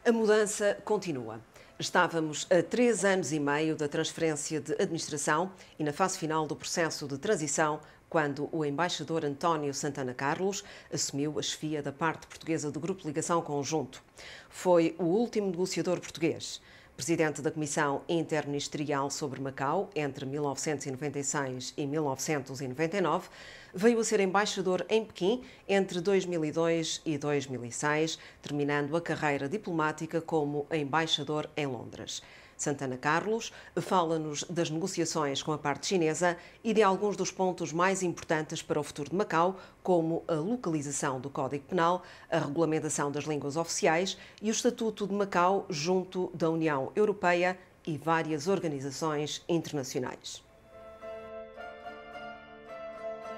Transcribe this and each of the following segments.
A mudança continua. Estávamos a 3 anos e meio da transferência de administração e na fase final do processo de transição, quando o embaixador António Santana Carlos assumiu a chefia da parte portuguesa do Grupo de Ligação Conjunto. Foi o último negociador português. Presidente da Comissão Interministerial sobre Macau entre 1996 e 1999, veio a ser embaixador em Pequim entre 2002 e 2006, terminando a carreira diplomática como embaixador em Londres. Santana Carlos fala-nos das negociações com a parte chinesa e de alguns dos pontos mais importantes para o futuro de Macau, como a localização do Código Penal, a regulamentação das línguas oficiais e o Estatuto de Macau junto da União Europeia e várias organizações internacionais.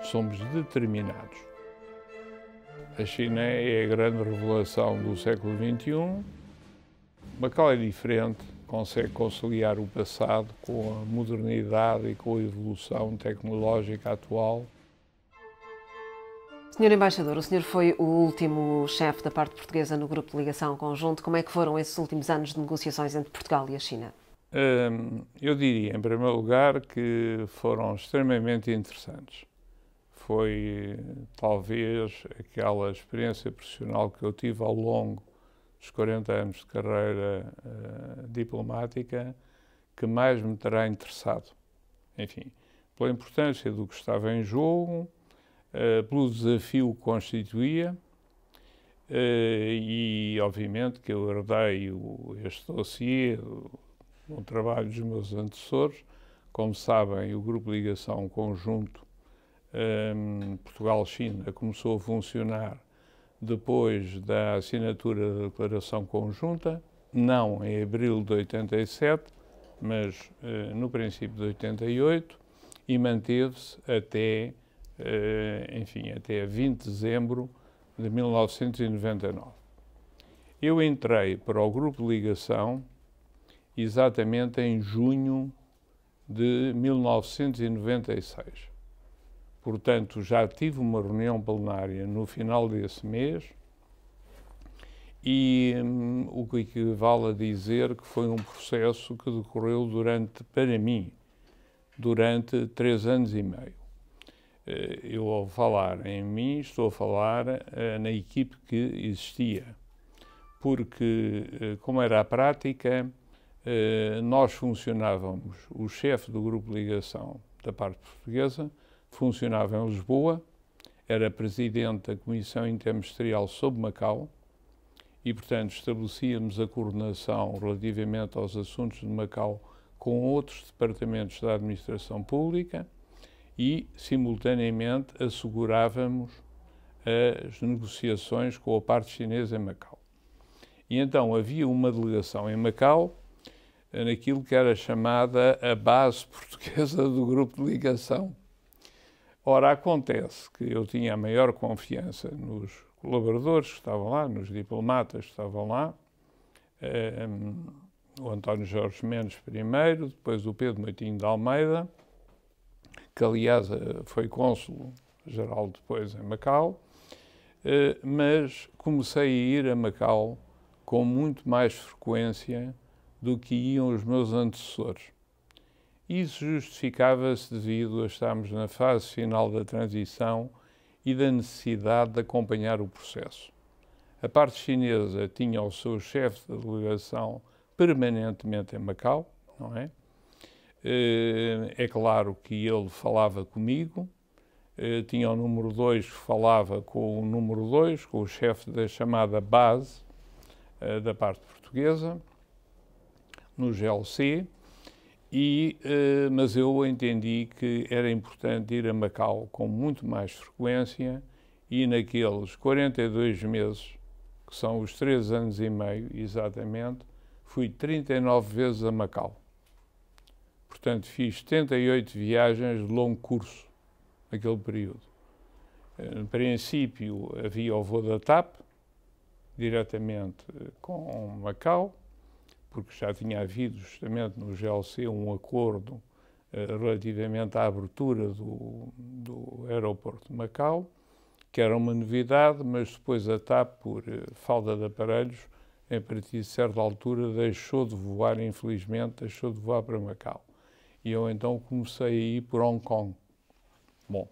Somos determinados. A China é a grande revelação do século XXI. Macau é diferente, consegue conciliar o passado com a modernidade e com a evolução tecnológica atual. Senhor Embaixador, o senhor foi o último chefe da parte portuguesa no Grupo de Ligação Conjunto. Como é que foram esses últimos anos de negociações entre Portugal e a China? Eu diria, em primeiro lugar, que foram extremamente interessantes. Foi talvez aquela experiência profissional que eu tive ao longo dos 40 anos de carreira diplomática que mais me terá interessado. Enfim, pela importância do que estava em jogo, pelo desafio que constituía e, obviamente, que eu herdei este dossiê no trabalho dos meus antecessores. Como sabem, o Grupo de Ligação Conjunto Portugal-China começou a funcionar depois da assinatura da Declaração Conjunta, não em abril de 87, mas no princípio de 88, e manteve-se até, até 20 de dezembro de 1999. Eu entrei para o Grupo de Ligação exatamente em junho de 1996. Portanto, já tive uma reunião plenária no final desse mês e o que equivale a dizer que foi um processo que decorreu para mim, durante 3 anos e meio. Eu, ao falar em mim, estou a falar na equipe que existia, porque, como era a prática, nós funcionávamos, o chefe do Grupo de Ligação da parte portuguesa funcionava em Lisboa, era presidente da Comissão Interministerial sobre Macau e, portanto, estabelecíamos a coordenação relativamente aos assuntos de Macau com outros departamentos da administração pública e, simultaneamente, assegurávamos as negociações com a parte chinesa em Macau. E então havia uma delegação em Macau, naquilo que era chamada a base portuguesa do Grupo de Ligação. Ora, acontece que eu tinha a maior confiança nos colaboradores que estavam lá, nos diplomatas que estavam lá, o António Jorge Mendes primeiro, depois o Pedro Moitinho de Almeida, que aliás foi cônsul-geral depois em Macau, mas comecei a ir a Macau com muito mais frequência do que iam os meus antecessores. Isso justificava-se devido a estarmos na fase final da transição e da necessidade de acompanhar o processo. A parte chinesa tinha o seu chefe de delegação permanentemente em Macau, não é? É claro que ele falava comigo, tinha o número 2 que falava com o número 2, com o chefe da chamada base da parte portuguesa, no GLC, mas eu entendi que era importante ir a Macau com muito mais frequência e naqueles 42 meses, que são os 3 anos e meio exatamente, fui 39 vezes a Macau. Portanto, fiz 78 viagens de longo curso naquele período. No princípio havia o voo da TAP, diretamente com Macau, porque já tinha havido justamente no GLC um acordo relativamente à abertura do aeroporto de Macau, que era uma novidade, mas depois a TAP, por falta de aparelhos, a partir de certa altura, deixou de voar, infelizmente, deixou de voar para Macau. E eu então comecei a ir por Hong Kong. Bom,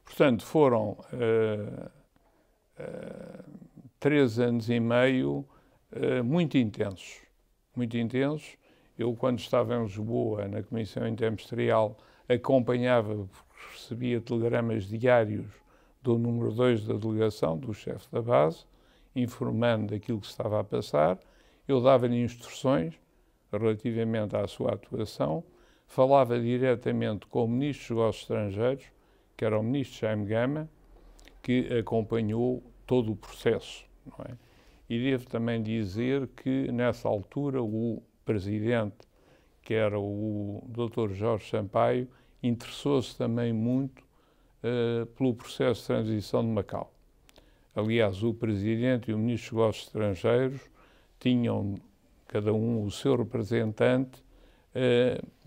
portanto, foram 3 anos e meio muito intensos. Muito intensos. Eu, quando estava em Lisboa, na Comissão Interministerial, acompanhava, porque recebia telegramas diários do número 2 da delegação, do chefe da base, informando daquilo que estava a passar. Eu dava-lhe instruções relativamente à sua atuação, falava diretamente com o Ministro dos Negócios Estrangeiros, que era o Ministro Jaime Gama, que acompanhou todo o processo, não é? E devo também dizer que, nessa altura, o Presidente, que era o Dr. Jorge Sampaio, interessou-se também muito pelo processo de transição de Macau. Aliás, o Presidente e o Ministro dos Negócios Estrangeiros tinham, cada um, o seu representante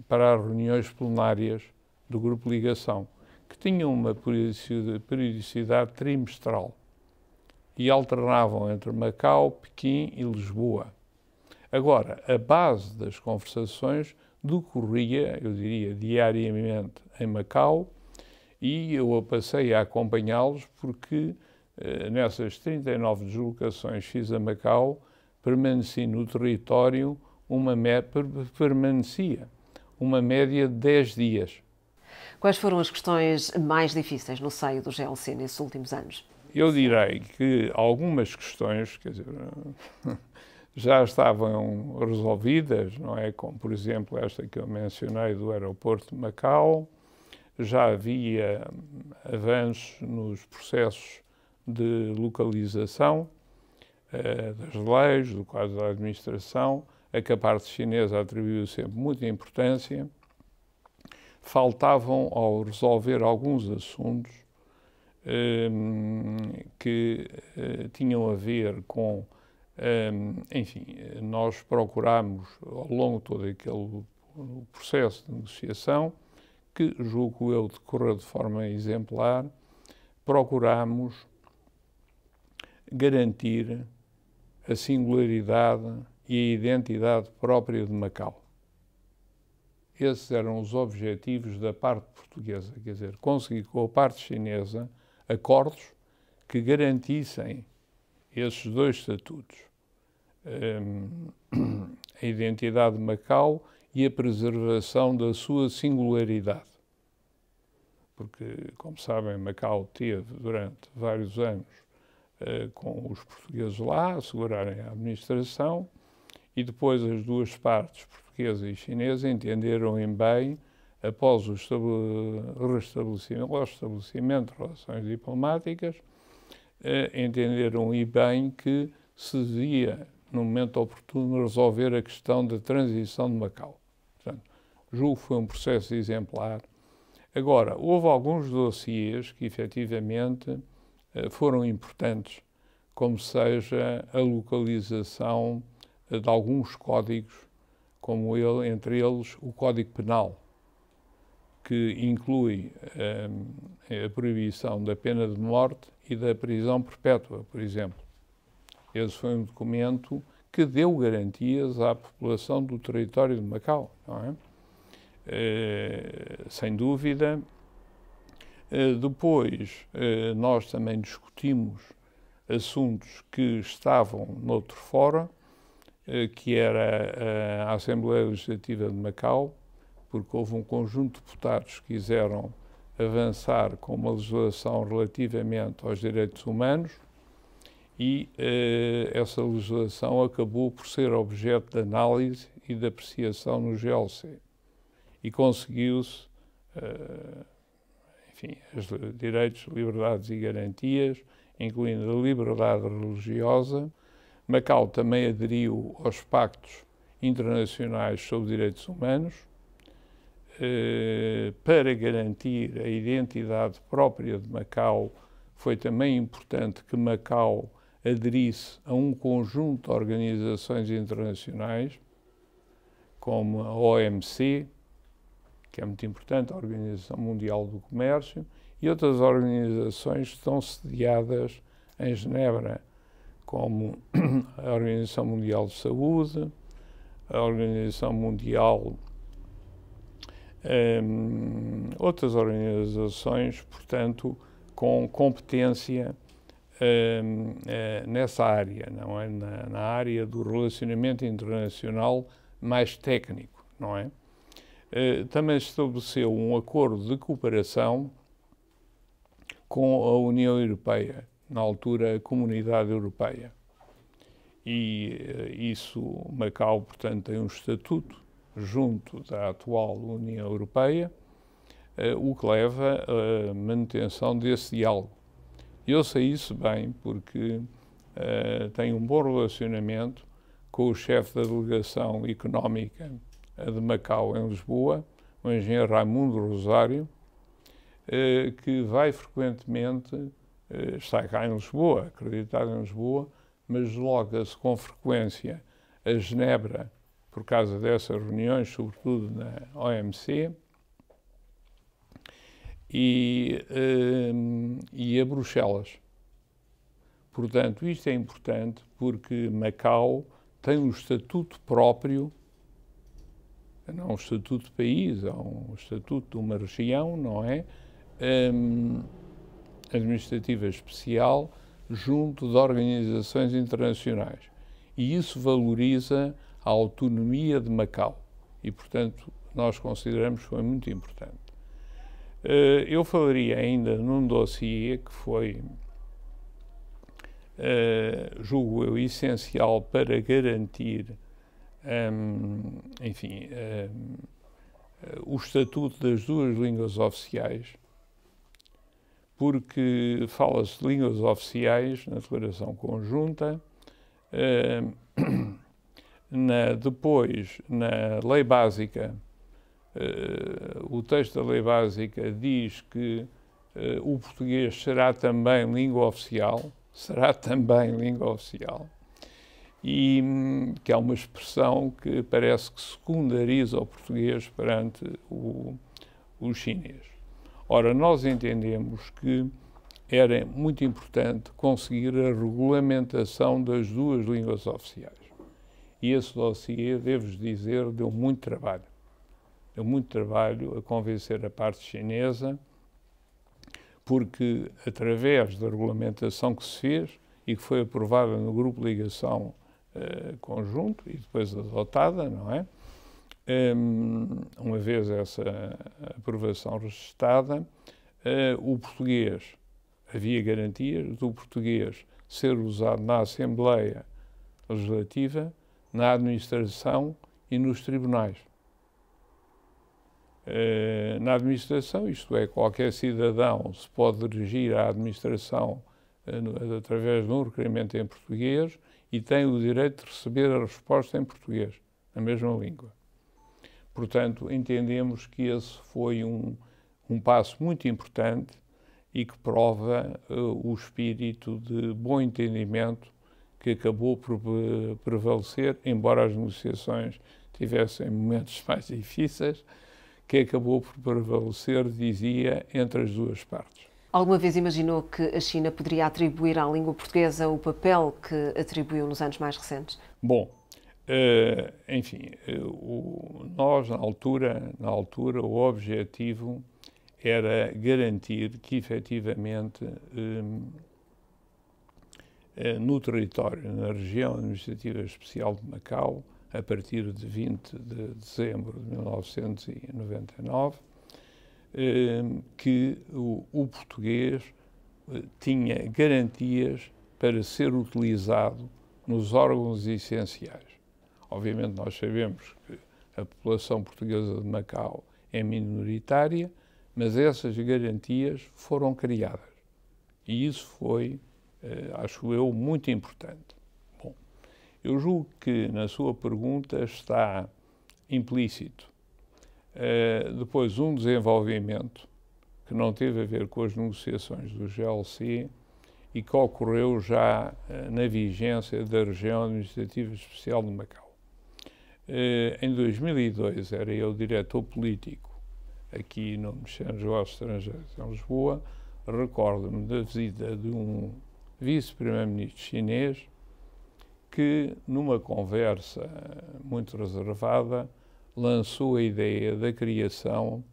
para as reuniões plenárias do Grupo de Ligação, que tinham uma periodicidade trimestral e alternavam entre Macau, Pequim e Lisboa. Agora, a base das conversações decorria, eu diria, diariamente em Macau, e eu passei a acompanhá-los porque nessas 39 deslocações que fiz a Macau, permaneci no território permanecia uma média de 10 dias. Quais foram as questões mais difíceis no seio do GLC nesses últimos anos? Eu direi que algumas questões, quer dizer, já estavam resolvidas, não é? Como, por exemplo, esta que eu mencionei do aeroporto de Macau. Já havia avanços nos processos de localização das leis, do quadro da administração, a que a parte chinesa atribuiu sempre muita importância. Faltavam, ao resolver alguns assuntos que tinham a ver com, enfim, nós procurámos, ao longo de todo aquele processo de negociação, que julgo eu decorreu de forma exemplar, procurámos garantir a singularidade e a identidade própria de Macau. Esses eram os objetivos da parte portuguesa, quer dizer, conseguir com a parte chinesa acordos que garantissem esses 2 estatutos, a identidade de Macau e a preservação da sua singularidade. Porque, como sabem, Macau teve durante vários anos com os portugueses lá, assegurarem a administração, e depois as duas partes, portuguesa e chinesa, entenderam em bem, após o restabelecimento de relações diplomáticas, entenderam em bem que se devia, no momento oportuno, resolver a questão da transição de Macau. Portanto, julgo que foi um processo exemplar. Agora, houve alguns dossiês que, efetivamente, foram importantes, como seja a localização de alguns códigos, como entre eles o Código Penal, que inclui a proibição da pena de morte e da prisão perpétua, por exemplo. Esse foi um documento que deu garantias à população do território de Macau, não é? Sem dúvida. Depois, nós também discutimos assuntos que estavam noutro fórum, que era a Assembleia Legislativa de Macau, porque houve um conjunto de deputados que quiseram avançar com uma legislação relativamente aos direitos humanos e essa legislação acabou por ser objeto de análise e de apreciação no GLC. E conseguiu-se, enfim, os direitos, liberdades e garantias, incluindo a liberdade religiosa. Macau também aderiu aos pactos internacionais sobre direitos humanos para garantir a identidade própria de Macau. Foi também importante que Macau aderisse a um conjunto de organizações internacionais, como a OMC, que é muito importante, a Organização Mundial do Comércio, e outras organizações que estão sediadas em Genebra, como a Organização Mundial de Saúde, a Organização Mundial, outras organizações, portanto, com competência nessa área, não é? Na área do relacionamento internacional mais técnico, não é? Também estabeleceu um acordo de cooperação com a União Europeia, na altura a Comunidade Europeia. E isso, Macau, portanto, tem um estatuto junto da atual União Europeia, o que leva à manutenção desse diálogo. Eu sei isso bem porque tenho um bom relacionamento com o chefe da delegação económica de Macau em Lisboa, o engenheiro Raimundo Rosário, que vai frequentemente, está cá em Lisboa, acreditado em Lisboa, mas desloca-se com frequência a Genebra por causa dessas reuniões, sobretudo na OMC, e a Bruxelas. Portanto, isto é importante porque Macau tem um estatuto próprio, não um estatuto de país, é um estatuto de uma região, não é? Administrativa especial junto de organizações internacionais. E isso valoriza a autonomia de Macau. E, portanto, nós consideramos que foi muito importante. Eu falaria ainda num dossiê que foi, julgo eu, essencial para garantir, o estatuto das duas línguas oficiais, porque fala-se de línguas oficiais na declaração conjunta, depois, na lei básica, o texto da lei básica diz que o português será também língua oficial, e que é uma expressão que parece que secundariza o português perante o chinês. Ora, nós entendemos que era muito importante conseguir a regulamentação das duas línguas oficiais. E esse dossiê, devo-vos dizer, deu muito trabalho. Deu muito trabalho a convencer a parte chinesa, porque através da regulamentação que se fez e que foi aprovada no grupo de ligação conjunto e depois adotada, não é? Uma vez essa aprovação registada, o português, havia garantias do português ser usado na Assembleia Legislativa, na administração e nos tribunais. Na administração, isto é, qualquer cidadão se pode dirigir à administração através de um requerimento em português e tem o direito de receber a resposta em português, na mesma língua. Portanto, entendemos que esse foi um passo muito importante e que prova o espírito de bom entendimento que acabou por prevalecer, embora as negociações tivessem momentos mais difíceis, que acabou por prevalecer, dizia, entre as duas partes. Alguma vez imaginou que a China poderia atribuir à língua portuguesa o papel que atribuiu nos anos mais recentes? Bom, nós, na altura, o objetivo era garantir que, efetivamente, no território, na região administrativa especial de Macau, a partir de 20 de dezembro de 1999, que o português tinha garantias para ser utilizado nos órgãos essenciais. Obviamente nós sabemos que a população portuguesa de Macau é minoritária, mas essas garantias foram criadas. E isso foi, acho eu, muito importante. Bom, eu julgo que na sua pergunta está implícito depois um desenvolvimento que não teve a ver com as negociações do GLC e que ocorreu já na vigência da região administrativa especial de Macau. Em 2002 era eu diretor político aqui no Ministério dos Negócios Estrangeiros em Lisboa. Recordo-me da visita de um vice-primeiro-ministro chinês que, numa conversa muito reservada, lançou a ideia da criação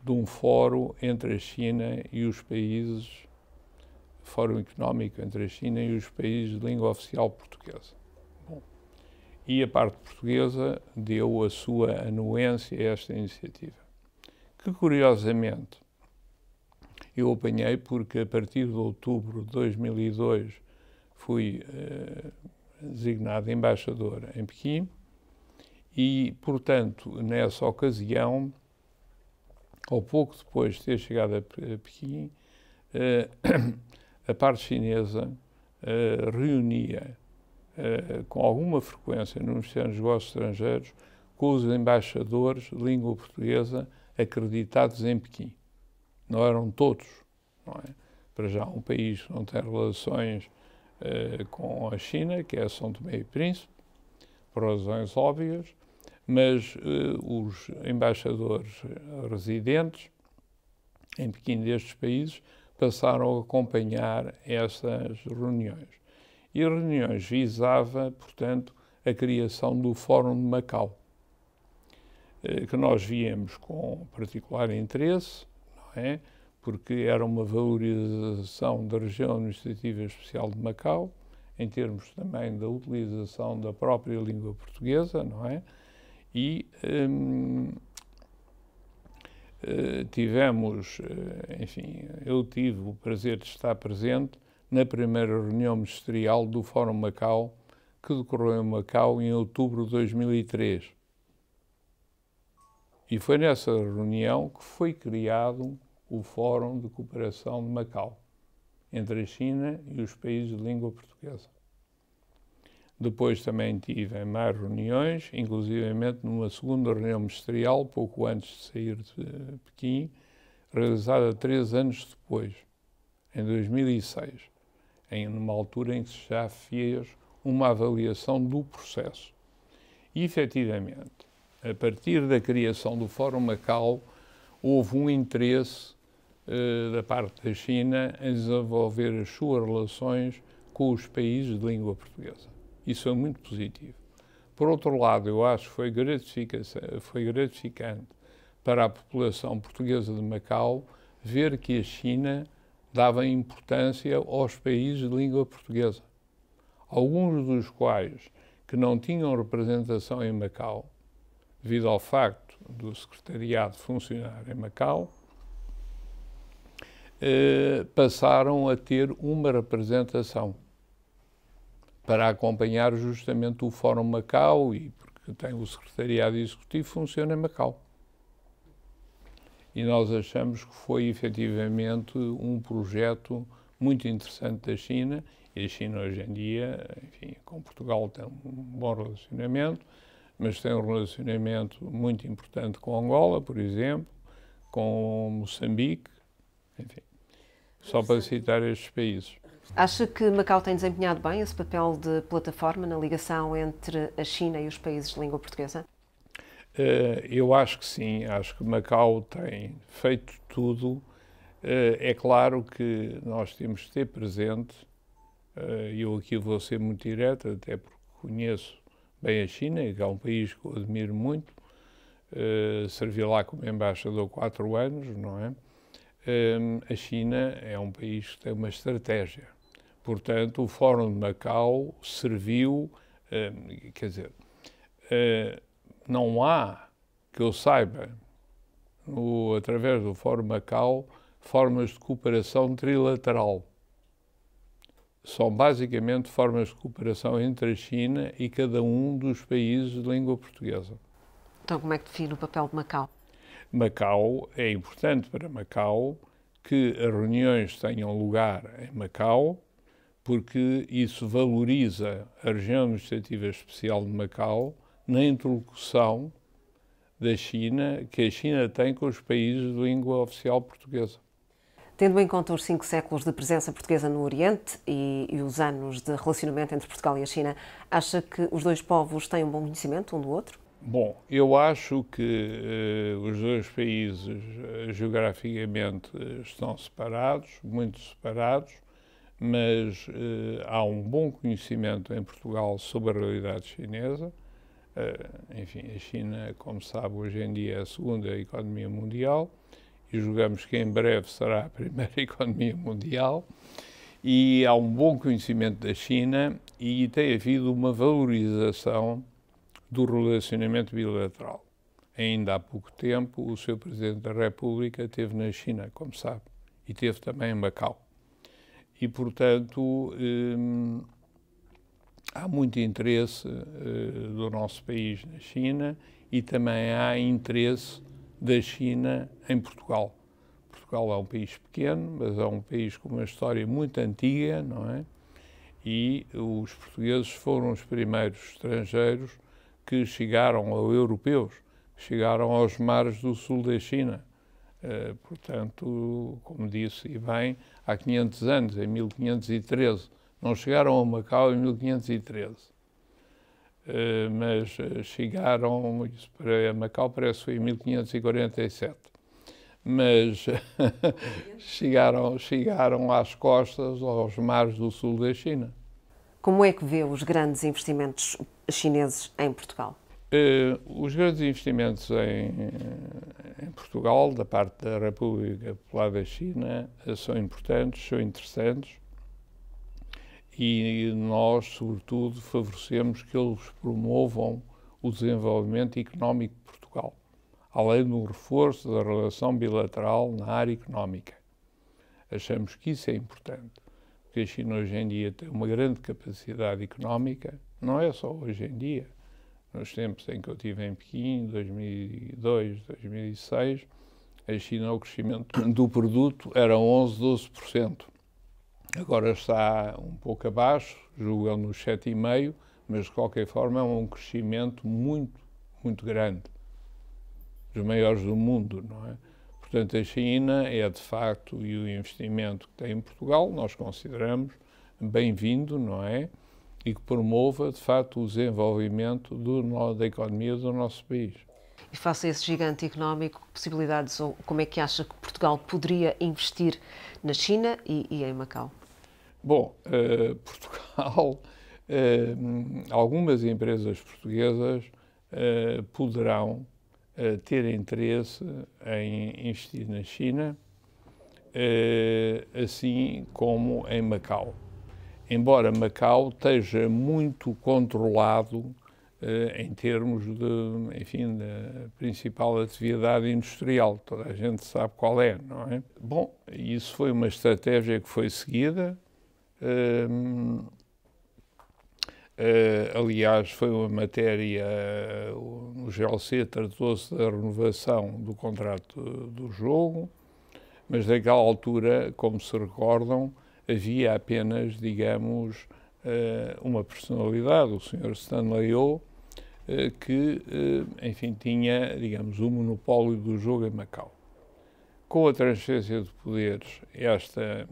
de um fórum entre a China e os países, fórum económico entre a China e os países de língua oficial portuguesa. Bom, e a parte portuguesa deu a sua anuência a esta iniciativa, que curiosamente eu apanhei porque a partir de outubro de 2002 fui designado embaixador em Pequim e, portanto, nessa ocasião, ou pouco depois de ter chegado a Pequim, a parte chinesa reunia com alguma frequência no Ministério dos Negócios Estrangeiros com os embaixadores de língua portuguesa acreditados em Pequim. Não eram todos, não é? Para já um país que não tem relações com a China, que é São Tomé e Príncipe, por razões óbvias, mas os embaixadores residentes em Pequim destes países passaram a acompanhar essas reuniões. E as reuniões visava, portanto, a criação do Fórum de Macau, que nós víamos com particular interesse, não é? Porque era uma valorização da região administrativa especial de Macau, em termos também da utilização da própria língua portuguesa, não é? E tivemos, enfim, eu tive o prazer de estar presente na primeira reunião ministerial do Fórum Macau, que decorreu em Macau em outubro de 2003. E foi nessa reunião que foi criado o Fórum de Cooperação de Macau, entre a China e os países de língua portuguesa. Depois também tive mais reuniões, inclusivamente numa segunda reunião ministerial, pouco antes de sair de Pequim, realizada 3 anos depois, em 2006, numa altura em que se já fez uma avaliação do processo. E, efetivamente, a partir da criação do Fórum Macau, houve um interesse da parte da China em desenvolver as suas relações com os países de língua portuguesa. Isso é muito positivo. Por outro lado, eu acho que foi gratificante para a população portuguesa de Macau ver que a China dava importância aos países de língua portuguesa, alguns dos quais que não tinham representação em Macau, devido ao facto do secretariado funcionar em Macau, passaram a ter uma representação para acompanhar justamente o Fórum Macau, e porque tem o secretariado executivo funciona em Macau. E nós achamos que foi efetivamente um projeto muito interessante da China, e a China hoje em dia, enfim, com Portugal tem um bom relacionamento, mas tem um relacionamento muito importante com Angola, por exemplo, com Moçambique, enfim, só para citar estes países. Acha que Macau tem desempenhado bem esse papel de plataforma na ligação entre a China e os países de língua portuguesa? Eu acho que sim, acho que Macau tem feito tudo. É claro que nós temos de ter presente, eu aqui vou ser muito direto, até porque conheço bem a China, que é um país que eu admiro muito, servi lá como embaixador 4 anos, não é? A China é um país que tem uma estratégia. Portanto, o Fórum de Macau serviu, quer dizer, não há, que eu saiba, através do Fórum de Macau, formas de cooperação trilateral. São basicamente formas de cooperação entre a China e cada um dos países de língua portuguesa. Então, como é que define o papel de Macau? Macau, é importante para Macau que as reuniões tenham lugar em Macau, porque isso valoriza a região administrativa especial de Macau na interlocução da China, que a China tem com os países de língua oficial portuguesa. Tendo em conta os 5 séculos de presença portuguesa no Oriente e os anos de relacionamento entre Portugal e a China, acha que os dois povos têm um bom conhecimento um do outro? Bom, eu acho que os dois países geograficamente estão separados, muito separados, mas há um bom conhecimento em Portugal sobre a realidade chinesa. Enfim, a China, como sabe, hoje em dia é a segunda economia mundial e julgamos que em breve será a primeira economia mundial. E há um bom conhecimento da China e tem havido uma valorização do relacionamento bilateral. Ainda há pouco tempo, o Sr. Presidente da República esteve na China, como sabe, e esteve também em Macau. E, portanto, há muito interesse do nosso país na China e também há interesse da China em Portugal. Portugal é um país pequeno, mas é um país com uma história muito antiga, não é? E os portugueses foram os primeiros estrangeiros que chegaram, ou europeus, que chegaram aos mares do sul da China. Portanto, como disse e bem, há 500 anos, em 1513. Não chegaram a Macau em 1513. Mas chegaram, isso para Macau parece que foi em 1547. Mas chegaram às costas, aos mares do sul da China. Como é que vê os grandes investimentos chineses em Portugal? Os grandes investimentos em Portugal, da parte da República Popular da China, são importantes, são interessantes e nós, sobretudo, favorecemos que eles promovam o desenvolvimento económico de Portugal, além do reforço da relação bilateral na área económica. Achamos que isso é importante, porque a China hoje em dia tem uma grande capacidade económica, não é só hoje em dia. Nos tempos em que eu estive em Pequim, 2002, 2006, a China, o crescimento do produto era 11, 12%. Agora está um pouco abaixo, julgo nos 7,5%, mas de qualquer forma é um crescimento muito, muito grande. Dos maiores do mundo, não é? Portanto, a China é de facto, e o investimento que tem em Portugal, nós consideramos bem-vindo, não é? E que promova, de facto, o desenvolvimento da economia do nosso país. E face a esse gigante económico, que possibilidades ou como é que acha que Portugal poderia investir na China e em Macau? Bom, Portugal, algumas empresas portuguesas poderão ter interesse em investir na China, assim como em Macau. Embora Macau esteja muito controlado em termos de, enfim, da principal atividade industrial, toda a gente sabe qual é, não é? Bom, isso foi uma estratégia que foi seguida. Aliás, foi uma matéria, o GLC tratou-se da renovação do contrato do jogo, mas naquela altura, como se recordam, havia apenas, digamos, uma personalidade, o Sr. Stanley Ho, que, enfim, tinha, digamos, o monopólio do jogo em Macau. Com a transferência de poderes, esta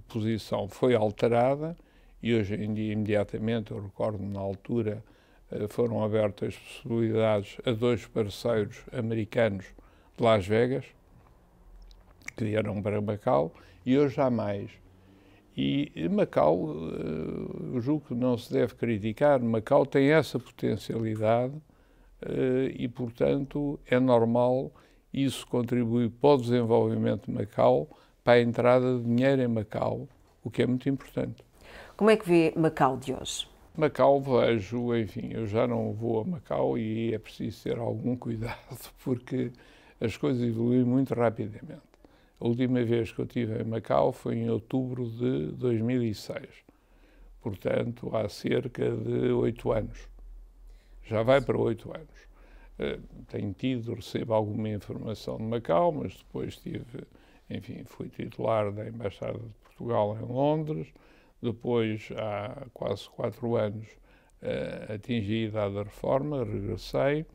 posição foi alterada e hoje em dia, imediatamente, eu recordo na altura, foram abertas possibilidades a 2 parceiros americanos de Las Vegas, que vieram para Macau, e hoje há mais. E Macau, eu julgo que não se deve criticar, Macau tem essa potencialidade e, portanto, é normal, isso contribui para o desenvolvimento de Macau, para a entrada de dinheiro em Macau, o que é muito importante. Como é que vê Macau de hoje? Macau vejo, enfim, eu já não vou a Macau e é preciso ter algum cuidado, porque as coisas evoluem muito rapidamente. A última vez que eu estive em Macau foi em outubro de 2006, portanto, há cerca de 8 anos. Já vai para 8 anos. Recebo alguma informação de Macau, mas depois fui titular da Embaixada de Portugal em Londres, depois, há quase 4 anos, atingi a idade da reforma, regressei,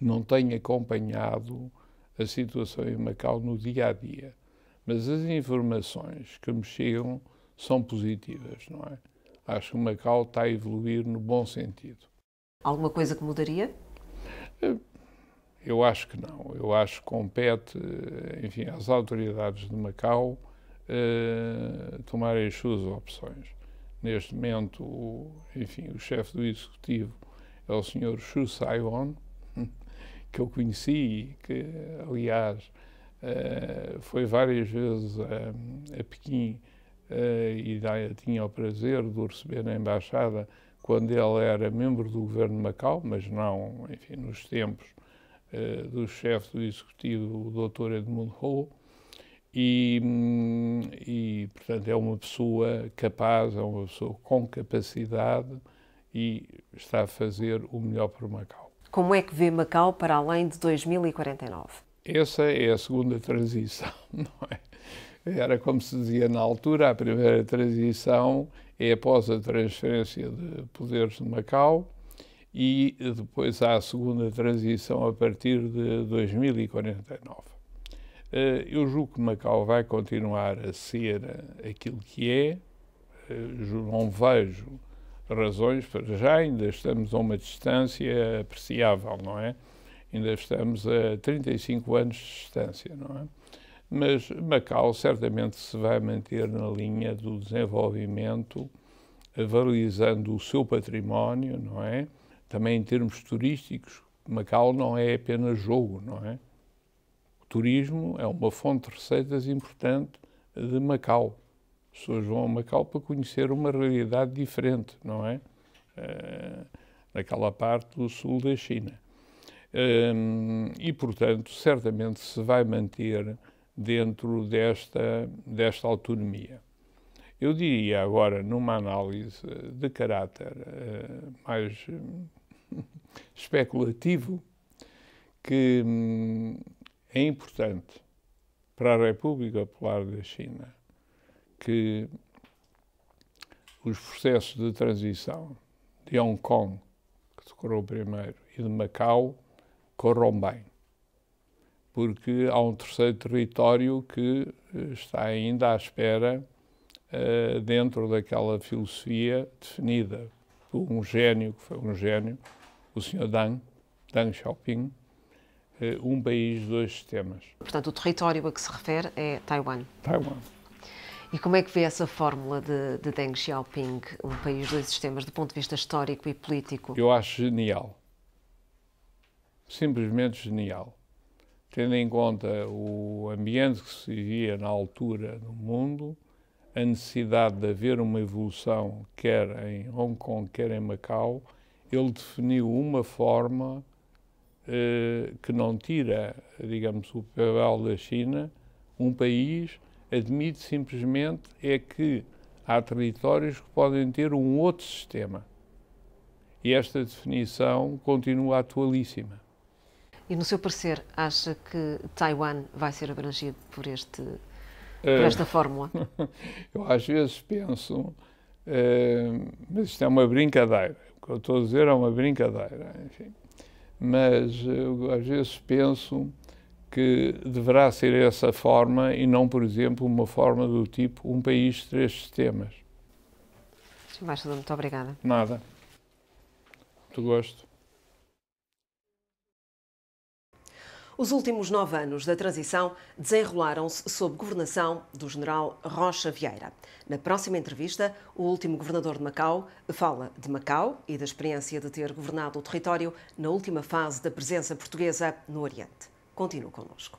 não tenho acompanhado a situação em Macau no dia-a-dia, mas as informações que me chegam são positivas, não é? Acho que Macau está a evoluir no bom sentido. Alguma coisa que mudaria? Eu acho que não. Eu acho que compete, enfim, às autoridades de Macau tomar as suas opções. Neste momento, o chefe do Executivo é o Sr. Chu Sai-on, que eu conheci e que, aliás, foi várias vezes a Pequim e tinha o prazer de o receber na Embaixada quando ele era membro do governo de Macau, mas não, nos tempos do chefe do Executivo, o Dr. Edmund Ho, e, portanto, é uma pessoa capaz, é uma pessoa com capacidade e está a fazer o melhor por Macau. Como é que vê Macau para além de 2049? Essa é a segunda transição, não é? Era como se dizia na altura, a primeira transição é após a transferência de poderes de Macau e depois há a segunda transição a partir de 2049. Eu julgo que Macau vai continuar a ser aquilo que é, não vejo razões para já, ainda estamos a uma distância apreciável, não é? Ainda estamos a 35 anos de distância, não é? Mas Macau certamente se vai manter na linha do desenvolvimento, valorizando o seu património, não é? Também em termos turísticos, Macau não é apenas jogo, não é? O turismo é uma fonte de receitas importante de Macau. As pessoas vão a Macau para conhecer uma realidade diferente, não é? Naquela parte do sul da China. E, portanto, certamente se vai manter dentro desta autonomia. Eu diria agora, numa análise de caráter mais especulativo, que é importante para a República Popular da China que os processos de transição de Hong Kong, que decorreu primeiro, e de Macau, corram bem. Porque há um terceiro território que está ainda à espera dentro daquela filosofia definida por um gênio, que foi um gênio, o Sr. Deng Xiaoping, um país, dois sistemas. Portanto, o território a que se refere é Taiwan. Taiwan. E como é que vê essa fórmula de Deng Xiaoping, um país, dois sistemas, do ponto de vista histórico e político? Eu acho genial. Simplesmente genial. Tendo em conta o ambiente que se vivia na altura no mundo, a necessidade de haver uma evolução, quer em Hong Kong, quer em Macau, ele definiu uma forma que não tira, digamos, o papel da China. Um país admite simplesmente é que há territórios que podem ter um outro sistema. E esta definição continua atualíssima. E, no seu parecer, acha que Taiwan vai ser abrangido por esta fórmula? Eu às vezes penso, mas isto é uma brincadeira. O que eu estou a dizer é uma brincadeira, enfim. Mas eu às vezes penso que deverá ser essa forma e não, por exemplo, uma forma do tipo um país, três sistemas. Sr. Embaixador, muito obrigada. Nada. Muito gosto. Os últimos 9 anos da transição desenrolaram-se sob governação do general Rocha Vieira. Na próxima entrevista, o último governador de Macau fala de Macau e da experiência de ter governado o território na última fase da presença portuguesa no Oriente. Continue connosco.